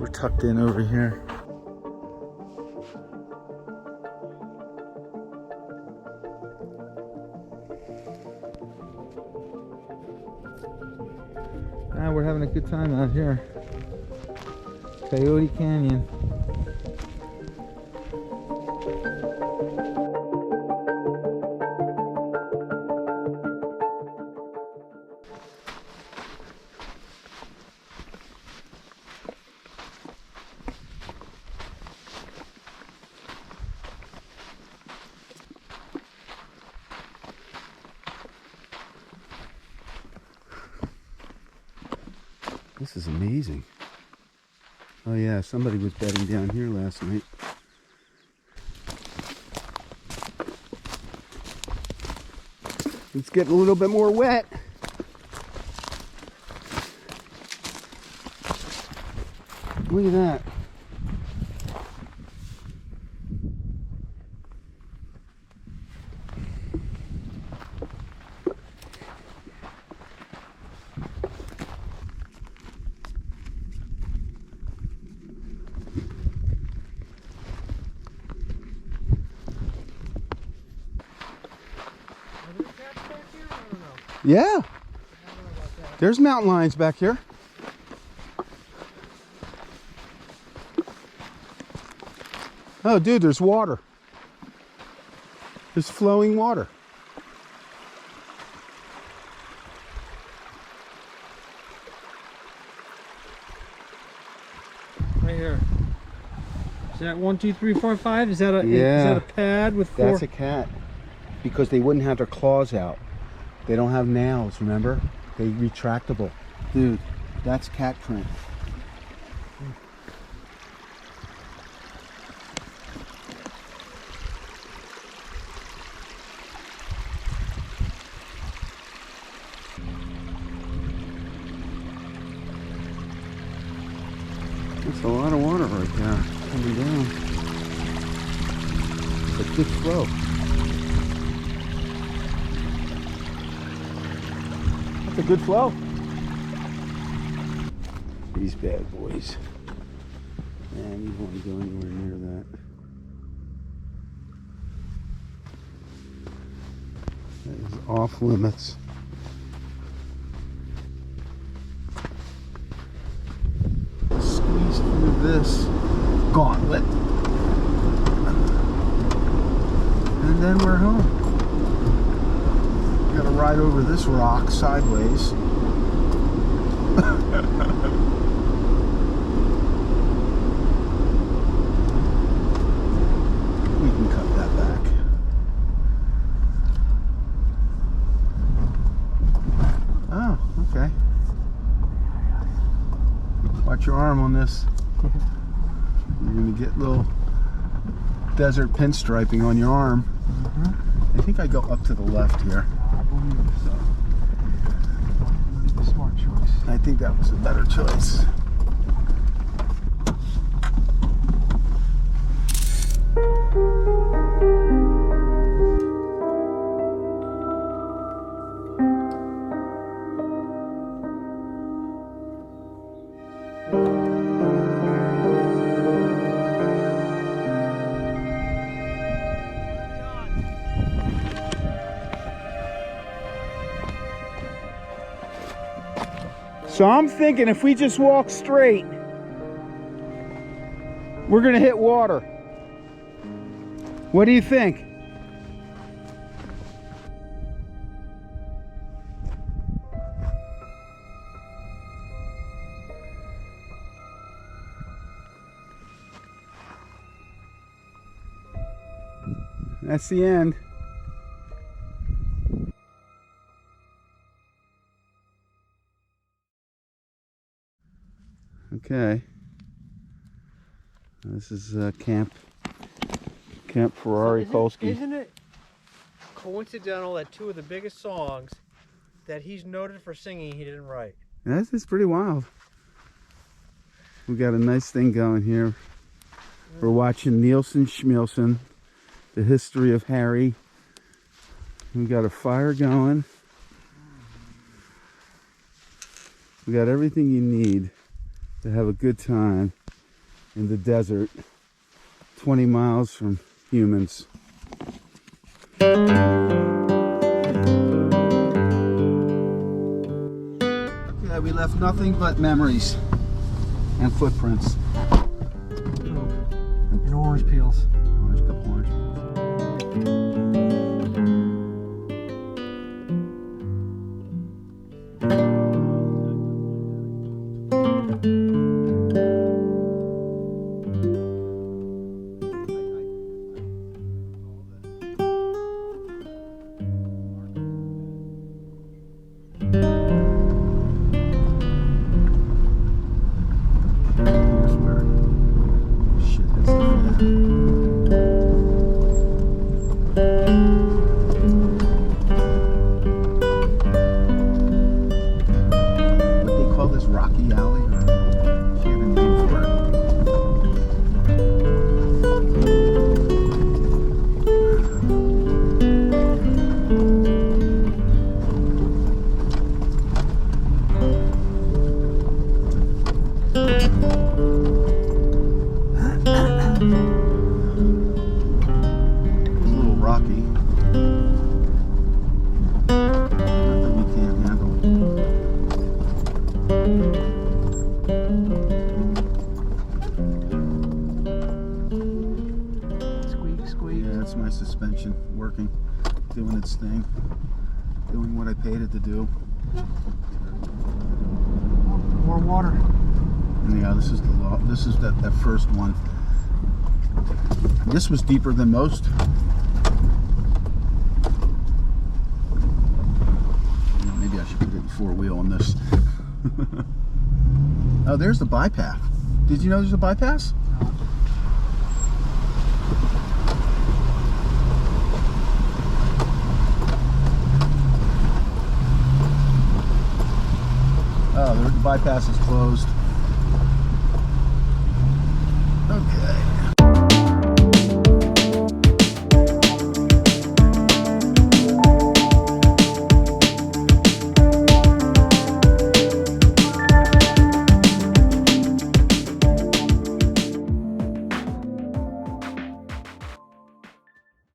We're tucked in over here. We're having a good time out here. Coyote Canyon. This is amazing. Oh yeah, somebody was bedding down here last night. It's getting a little bit more wet. Look at that. Yeah, there's mountain lions back here. Oh, dude, there's water. There's flowing water. Right here. Is that 1, 2, 3, 4, 5? Is that a yeah. Is that a pad with 4? That's a cat, because they wouldn't have their claws out. They don't have nails, remember? They retractable. Dude, that's cat print. That's a lot of water right there coming down. It's a good flow. A good flow. These bad boys. Man, you don't want to go anywhere near that. That is off limits. Squeeze through this gauntlet. And then we're home. Gotta ride over this rock sideways. We can cut that back. Oh, okay. Watch your arm on this. You're gonna get little desert pinstriping on your arm. I think I go up to the left here. So, a smart choice. I think that was a better choice. So I'm thinking if we just walk straight, we're gonna hit water. What do you think? That's the end. Okay, this is Camp Ferrari Kolsky. Isn't it coincidental that 2 of the biggest songs that he's noted for singing he didn't write? That's pretty wild. We got a nice thing going here. We're watching Nielsen Schmielsen, the history of Harry. We got a fire going. We got everything you need to have a good time in the desert, 20 miles from humans. Yeah, we left nothing but memories and footprints. And orange peels. Orange, couple orange peels. Suspension working, doing its thing, doing what I paid it to do. More water. And yeah, this is that first one. This was deeper than most. Maybe I should put it in four-wheel on this. Oh, there's the bypass. Did you know there's a bypass? Oh, the bypass is closed.